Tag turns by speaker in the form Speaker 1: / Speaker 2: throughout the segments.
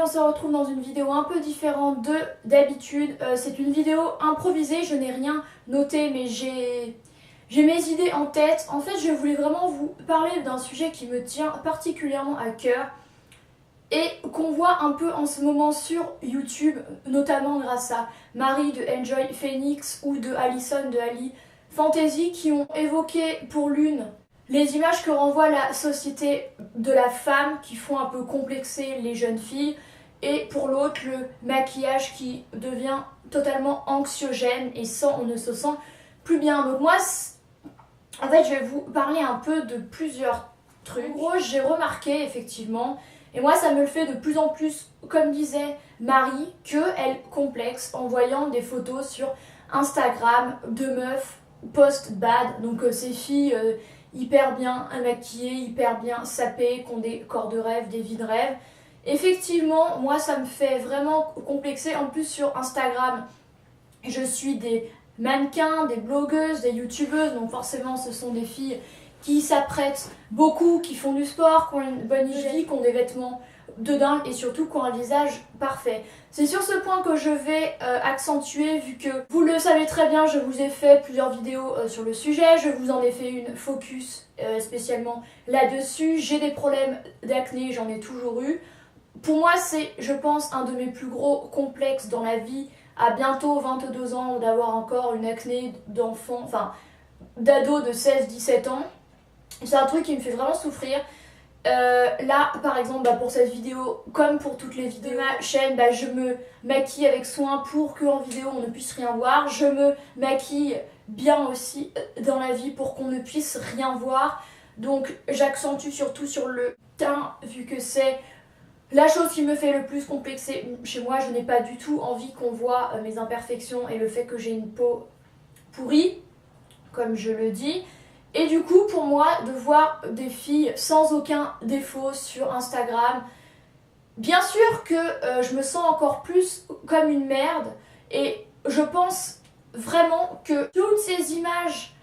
Speaker 1: on se retrouve dans une vidéo un peu différente d'habitude. C'est une vidéo improvisée, je n'ai rien noté mais j'ai mes idées en tête. En fait, je voulais vraiment vous parler d'un sujet qui me tient particulièrement à cœur et qu'on voit un peu en ce moment sur YouTube, notamment grâce à Marie de Enjoy Phoenix ou de Alison de Ali Fantasy qui ont évoqué pour l'une les images que renvoie la société de la femme qui font un peu complexer les jeunes filles et pour l'autre le maquillage qui devient totalement anxiogène et on ne se sent plus bien. Donc moi, en fait, je vais vous parler un peu de plusieurs trucs. En gros, j'ai remarqué effectivement, et moi ça me le fait de plus en plus, comme disait Marie, qu'elle complexe en voyant des photos sur Instagram de meufs post-bad, donc ces filles hyper bien maquillées, hyper bien sapées, qui ont des corps de rêve, des vies de rêve. Effectivement, moi ça me fait vraiment complexer. En plus sur Instagram, je suis des mannequins, des blogueuses, des youtubeuses, donc forcément ce sont des filles qui s'apprêtent beaucoup, qui font du sport, qui ont une bonne hygiène, qui ont des vêtements de dingue et surtout qui ont un visage parfait. C'est sur ce point que je vais accentuer, vu que vous le savez très bien, je vous ai fait plusieurs vidéos sur le sujet, je vous en ai fait une focus spécialement là-dessus. J'ai des problèmes d'acné, j'en ai toujours eu. Pour moi, c'est, je pense, un de mes plus gros complexes dans la vie, à bientôt 22 ans, d'avoir encore une acné d'enfant, enfin d'ado de 16-17 ans. C'est un truc qui me fait vraiment souffrir. Là par exemple pour cette vidéo, comme pour toutes les vidéos de ma chaîne, je me maquille avec soin pour qu'en vidéo on ne puisse rien voir. Je me maquille bien aussi dans la vie pour qu'on ne puisse rien voir. Donc j'accentue surtout sur le teint, vu que c'est la chose qui me fait le plus complexer chez moi. Je n'ai pas du tout envie qu'on voit mes imperfections et le fait que j'ai une peau pourrie, comme je le dis. Et du coup, pour moi, de voir des filles sans aucun défaut sur Instagram, bien sûr que je me sens encore plus comme une merde. Et je pense vraiment que toutes ces images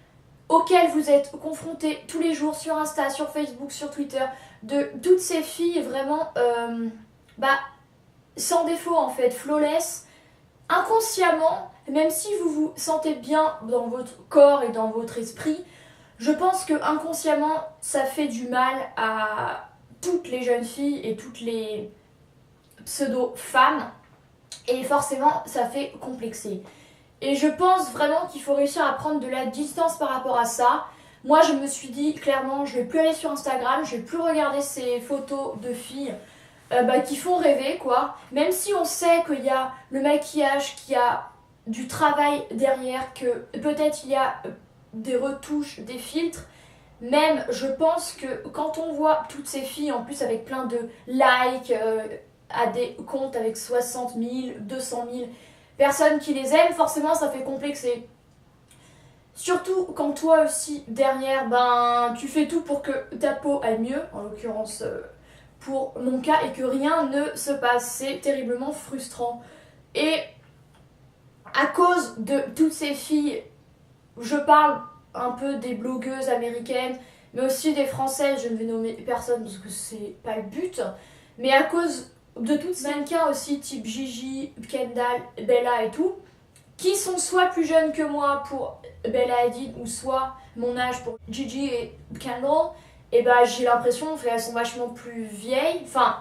Speaker 1: auxquelles vous êtes confrontés tous les jours sur Insta, sur Facebook, sur Twitter, de toutes ces filles vraiment sans défaut en fait, flawless, inconsciemment, même si vous vous sentez bien dans votre corps et dans votre esprit, je pense que inconsciemment ça fait du mal à toutes les jeunes filles et toutes les pseudo-femmes et forcément ça fait complexer. Et je pense vraiment qu'il faut réussir à prendre de la distance par rapport à ça. Moi je me suis dit clairement, je vais plus aller sur Instagram, je vais plus regarder ces photos de filles qui font rêver quoi. Même si on sait qu'il y a le maquillage, qu'il y a du travail derrière, que peut-être il y a des retouches, des filtres, même je pense que quand on voit toutes ces filles en plus avec plein de likes à des comptes avec 60 000, 200 000 personnes qui les aiment, forcément ça fait complexer. Surtout quand toi aussi derrière tu fais tout pour que ta peau aille mieux, en l'occurrence pour mon cas, et que rien ne se passe. C'est terriblement frustrant. Et à cause de toutes ces filles, je parle un peu des blogueuses américaines, mais aussi des françaises, je ne vais nommer personne parce que c'est pas le but, mais à cause de toutes ces mannequins aussi, type Gigi, Kendall, Bella et tout, qui sont soit plus jeunes que moi pour Bella Hadid, ou soit mon âge pour Gigi et Kendall, et j'ai l'impression qu'elles sont vachement plus vieilles, enfin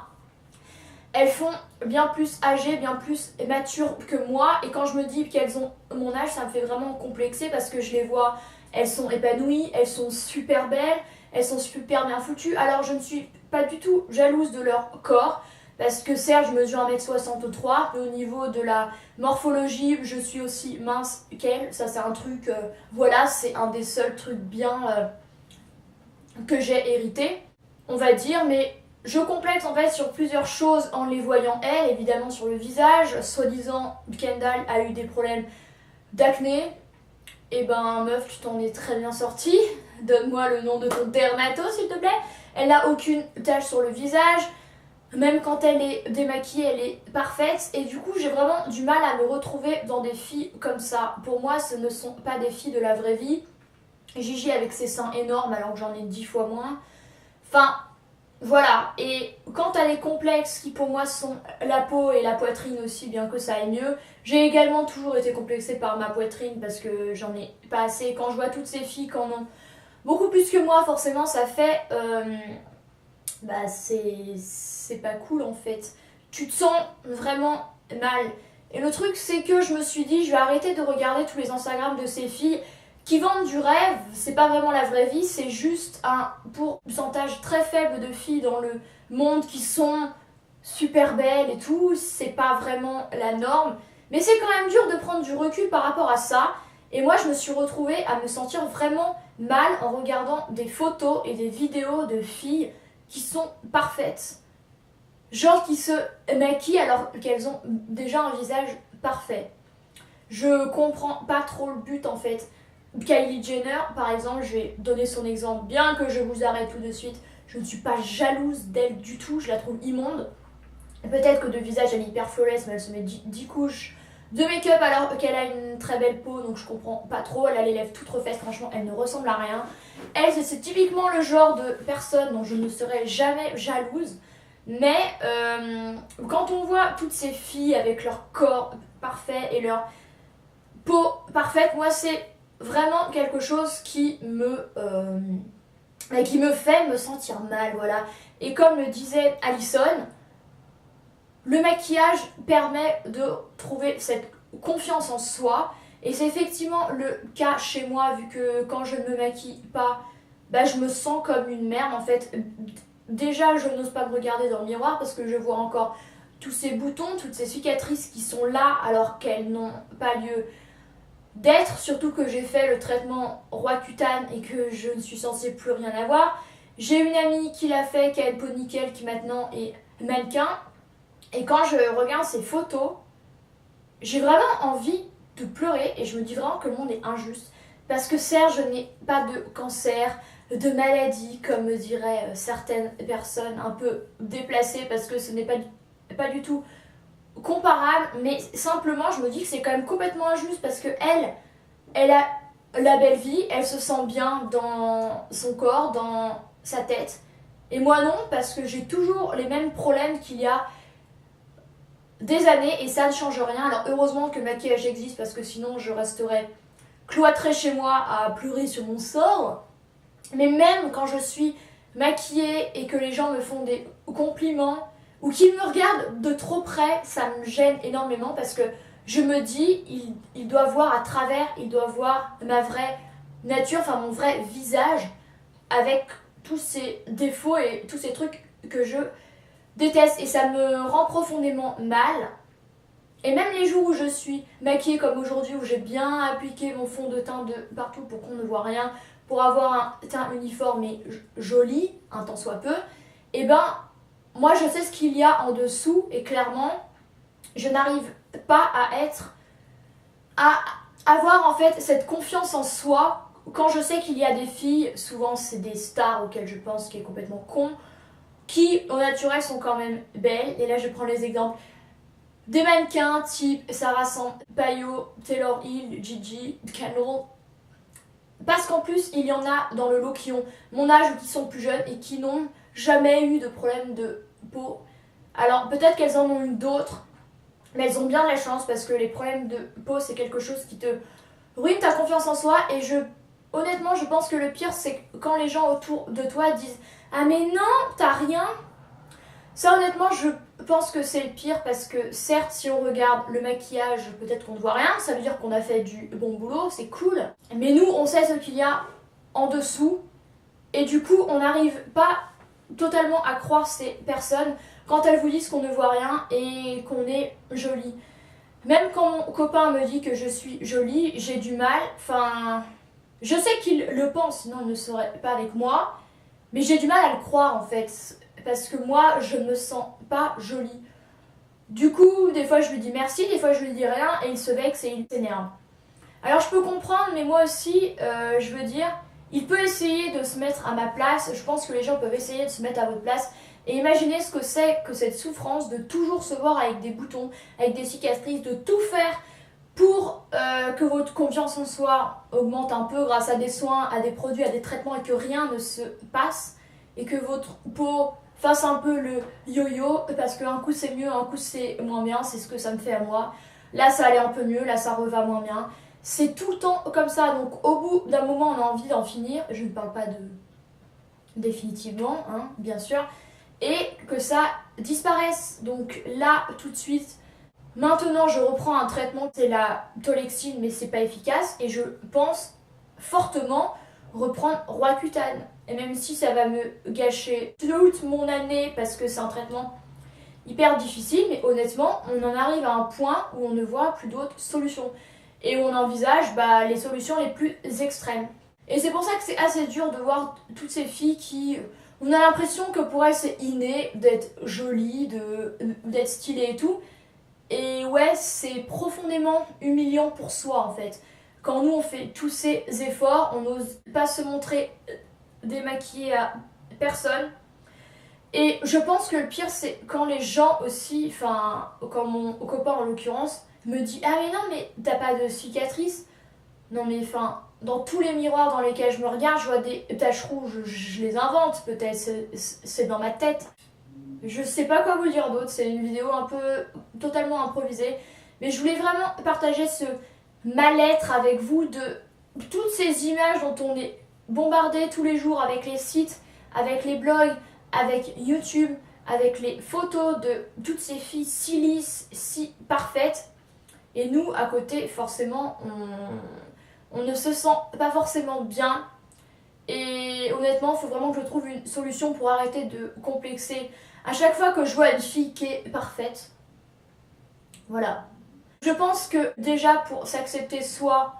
Speaker 1: elles font bien plus âgées, bien plus matures que moi, et quand je me dis qu'elles ont mon âge, ça me fait vraiment complexer parce que je les vois, elles sont épanouies, elles sont super belles, elles sont super bien foutues. Alors je ne suis pas du tout jalouse de leur corps, parce que certes je mesure 1m63, mais au niveau de la morphologie, je suis aussi mince qu'elles. Ça c'est un truc, voilà, c'est un des seuls trucs bien que j'ai hérité, on va dire, mais je complexe en fait sur plusieurs choses en les voyant elles, évidemment sur le visage. Soi-disant Kendall a eu des problèmes d'acné, et meuf, tu t'en es très bien sortie. Donne-moi le nom de ton dermato s'il te plaît. Elle n'a aucune tache sur le visage, même quand elle est démaquillée elle est parfaite, et du coup j'ai vraiment du mal à me retrouver dans des filles comme ça. Pour moi ce ne sont pas des filles de la vraie vie. Gigi avec ses seins énormes alors que j'en ai 10 fois moins. Enfin, Voilà, et quant à les complexes qui pour moi sont la peau et la poitrine aussi, bien que ça aille mieux, j'ai également toujours été complexée par ma poitrine parce que j'en ai pas assez. Quand je vois toutes ces filles qui en ont beaucoup plus que moi, forcément ça fait... bah c'est pas cool en fait. Tu te sens vraiment mal. Et le truc c'est que je me suis dit, je vais arrêter de regarder tous les Instagram de ces filles qui vendent du rêve, c'est pas vraiment la vraie vie, c'est juste un pourcentage très faible de filles dans le monde qui sont super belles et tout, c'est pas vraiment la norme. Mais c'est quand même dur de prendre du recul par rapport à ça. Et moi, je me suis retrouvée à me sentir vraiment mal en regardant des photos et des vidéos de filles qui sont parfaites. Genre qui se maquillent alors qu'elles ont déjà un visage parfait. Je comprends pas trop le but en fait. Kylie Jenner, par exemple, je vais donner son exemple, bien que je vous arrête tout de suite. Je ne suis pas jalouse d'elle du tout, je la trouve immonde. Peut-être que de visage elle est hyper flawless, mais elle se met 10 couches de make-up alors qu'elle a une très belle peau, donc je comprends pas trop. Elle a les lèvres toutes refaites, franchement, elle ne ressemble à rien. Elle, c'est typiquement le genre de personne dont je ne serais jamais jalouse. Mais quand on voit toutes ces filles avec leur corps parfait et leur peau parfaite, moi c'est vraiment quelque chose qui me fait me sentir mal, voilà. Et comme le disait Alison, le maquillage permet de trouver cette confiance en soi. Et c'est effectivement le cas chez moi, vu que quand je ne me maquille pas, bah, je me sens comme une merde en fait. Déjà, je n'ose pas me regarder dans le miroir parce que je vois encore tous ces boutons, toutes ces cicatrices qui sont là alors qu'elles n'ont pas lieu d'être, surtout que j'ai fait le traitement Roaccutane et que je ne suis censée plus rien avoir. J'ai une amie qui l'a fait, qui a une peau nickel, qui maintenant est mannequin. Et quand je regarde ces photos, j'ai vraiment envie de pleurer et je me dis vraiment que le monde est injuste. Parce que certes, je n'ai pas de cancer, de maladie, comme me diraient certaines personnes un peu déplacées, parce que ce n'est pas du tout comparable, mais simplement je me dis que c'est quand même complètement injuste parce que elle a la belle vie, elle se sent bien dans son corps, dans sa tête, et moi non, parce que j'ai toujours les mêmes problèmes qu'il y a des années et ça ne change rien. Alors heureusement que le maquillage existe parce que sinon je resterais cloîtrée chez moi à pleurer sur mon sort. Mais même quand je suis maquillée et que les gens me font des compliments ou qu'ils me regardent de trop près, ça me gêne énormément parce que je me dis, il doit voir à travers, il doit voir ma vraie nature, enfin mon vrai visage avec tous ces défauts et tous ces trucs que je déteste et ça me rend profondément mal. Et même les jours où je suis maquillée comme aujourd'hui, où j'ai bien appliqué mon fond de teint de partout pour qu'on ne voit rien, pour avoir un teint uniforme et joli, un tant soit peu, et ben moi je sais ce qu'il y a en dessous et clairement je n'arrive pas à avoir en fait cette confiance en soi quand je sais qu'il y a des filles, souvent c'est des stars auxquelles je pense qui est complètement con, qui au naturel sont quand même belles. Et là je prends les exemples des mannequins type Sarah Sampaio, Taylor Hill, Gigi, Kendall. Parce qu'en plus il y en a dans le lot qui ont mon âge ou qui sont plus jeunes et qui n'ont jamais eu de problème de peau. Alors peut-être qu'elles en ont eu d'autres, mais elles ont bien de la chance parce que les problèmes de peau c'est quelque chose qui te ruine ta confiance en soi. Et honnêtement je pense que le pire c'est quand les gens autour de toi disent ah mais non t'as rien. Ça honnêtement je pense que c'est le pire parce que certes si on regarde le maquillage peut-être qu'on ne voit rien, ça veut dire qu'on a fait du bon boulot, c'est cool, mais nous on sait ce qu'il y a en dessous et du coup on n'arrive pas totalement à croire ces personnes quand elles vous disent qu'on ne voit rien et qu'on est jolie. Même quand mon copain me dit que je suis jolie, j'ai du mal, enfin je sais qu'il le pense sinon il ne serait pas avec moi, mais j'ai du mal à le croire en fait. Parce que moi, je me sens pas jolie. Du coup, des fois je lui dis merci, des fois je lui dis rien et il se vexe et il s'énerve. Alors je peux comprendre, mais moi aussi, je veux dire, il peut essayer de se mettre à ma place. Je pense que les gens peuvent essayer de se mettre à votre place et imaginer ce que c'est que cette souffrance de toujours se voir avec des boutons, avec des cicatrices, de tout faire pour que votre confiance en soi augmente un peu grâce à des soins, à des produits, à des traitements et que rien ne se passe et que votre peau fasse un peu le yo-yo, parce qu'un coup c'est mieux, un coup c'est moins bien, c'est ce que ça me fait à moi. Là ça allait un peu mieux, là ça reva moins bien. C'est tout le temps comme ça, donc au bout d'un moment on a envie d'en finir. Je ne parle pas de définitivement, hein, bien sûr, et que ça disparaisse. Donc là, tout de suite, maintenant je reprends un traitement, c'est la Tolexine, mais c'est pas efficace, et je pense fortement reprendre Roaccutane. Et même si ça va me gâcher toute mon année, parce que c'est un traitement hyper difficile, mais honnêtement, on en arrive à un point où on ne voit plus d'autres solutions. Et où on envisage les solutions les plus extrêmes. Et c'est pour ça que c'est assez dur de voir toutes ces filles qui... On a l'impression que pour elles c'est inné d'être jolie, d'être stylée et tout. Et ouais, c'est profondément humiliant pour soi en fait. Quand nous on fait tous ces efforts, on n'ose pas se montrer démaquillée à personne. Et je pense que le pire c'est quand les gens aussi, enfin quand mon copain en l'occurrence, me dit ah mais non mais t'as pas de cicatrices. Non mais enfin, dans tous les miroirs dans lesquels je me regarde, je vois des taches rouges, je les invente peut-être, c'est dans ma tête. Je sais pas quoi vous dire d'autre, c'est une vidéo un peu totalement improvisée, mais je voulais vraiment partager ce mal-être avec vous de toutes ces images dont on est bombardé tous les jours avec les sites, avec les blogs, avec YouTube, avec les photos de toutes ces filles si lisses, si parfaites. Et nous, à côté, forcément, on ne se sent pas forcément bien. Et honnêtement, il faut vraiment que je trouve une solution pour arrêter de complexer. À chaque fois que je vois une fille qui est parfaite, voilà. Je pense que déjà pour s'accepter soi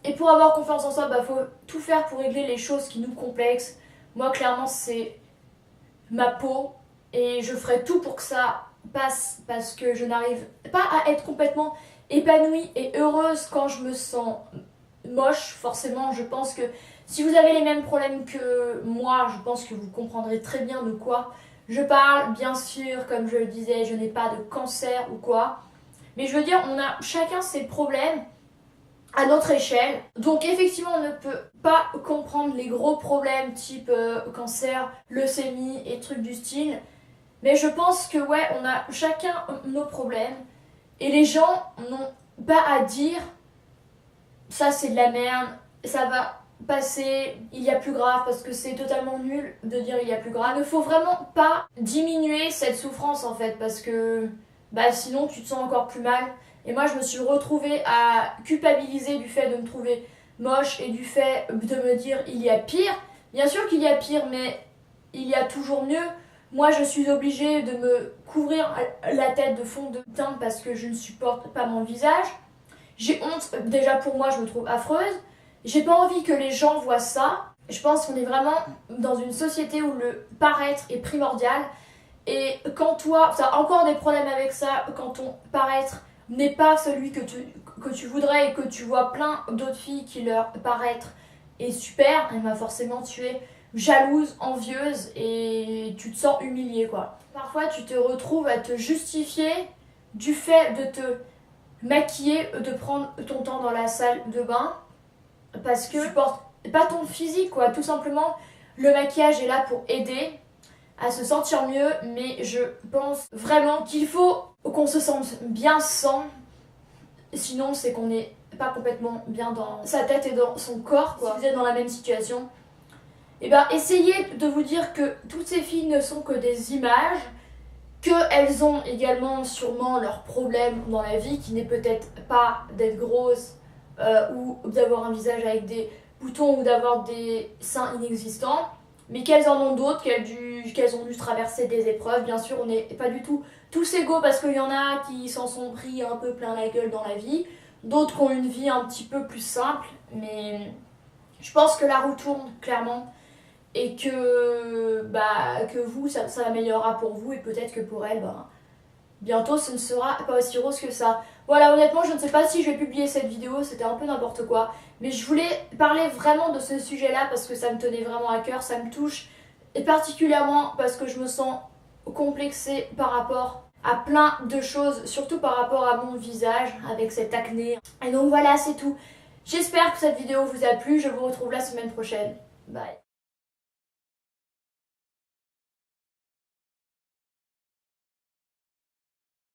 Speaker 1: et pour avoir confiance en soi, faut tout faire pour régler les choses qui nous complexent. Moi, clairement, c'est ma peau et je ferai tout pour que ça passe parce que je n'arrive pas à être complètement épanouie et heureuse quand je me sens moche. Forcément, je pense que si vous avez les mêmes problèmes que moi, je pense que vous comprendrez très bien de quoi je parle. Bien sûr, comme je le disais, je n'ai pas de cancer ou quoi, mais je veux dire, on a chacun ses problèmes à notre échelle. Donc effectivement, on ne peut pas comprendre les gros problèmes type cancer, leucémie et trucs du style. Mais je pense que ouais, on a chacun nos problèmes. Et les gens n'ont pas à dire ça c'est de la merde, ça va passer, il y a plus grave, parce que c'est totalement nul de dire il y a plus grave. Il ne faut vraiment pas diminuer cette souffrance en fait, parce que sinon tu te sens encore plus mal. Et moi je me suis retrouvée à culpabiliser du fait de me trouver moche et du fait de me dire il y a pire. Bien sûr qu'il y a pire, mais il y a toujours mieux. Moi je suis obligée de me couvrir la tête de fond de teint parce que je ne supporte pas mon visage. J'ai honte, déjà pour moi je me trouve affreuse. J'ai pas envie que les gens voient ça. Je pense qu'on est vraiment dans une société où le paraître est primordial. Et quand toi, tu as encore des problèmes avec ça, quand ton paraître n'est pas celui que tu voudrais et que tu vois plein d'autres filles qui leur paraître est super, et forcément tu es jalouse, envieuse et tu te sens humiliée quoi. Parfois tu te retrouves à te justifier du fait de te maquiller, de prendre ton temps dans la salle de bain parce que tu portes pas ton physique quoi. Tout simplement, le maquillage est là pour aider à se sentir mieux, mais je pense vraiment qu'il faut qu'on se sente bien sans, sinon c'est qu'on n'est pas complètement bien dans sa tête et dans son corps quoi. Si vous êtes dans la même situation, essayez de vous dire que toutes ces filles ne sont que des images, qu'elles ont également sûrement leurs problèmes dans la vie, qui n'est peut-être pas d'être grosse ou d'avoir un visage avec des boutons ou d'avoir des seins inexistants, mais qu'elles en ont d'autres, qu'elles ont dû traverser des épreuves. Bien sûr, on n'est pas du tout tous égaux parce qu'il y en a qui s'en sont pris un peu plein la gueule dans la vie, d'autres qui ont une vie un petit peu plus simple, mais je pense que la roue tourne clairement et que vous, ça améliorera pour vous et peut-être que pour elle, bientôt ce ne sera pas aussi rose que ça. Voilà, honnêtement, je ne sais pas si je vais publier cette vidéo, c'était un peu n'importe quoi. Mais je voulais parler vraiment de ce sujet-là parce que ça me tenait vraiment à cœur, ça me touche. Et particulièrement parce que je me sens complexée par rapport à plein de choses, surtout par rapport à mon visage avec cette acné. Et donc voilà, c'est tout. J'espère que cette vidéo vous a plu, je vous retrouve la semaine prochaine. Bye.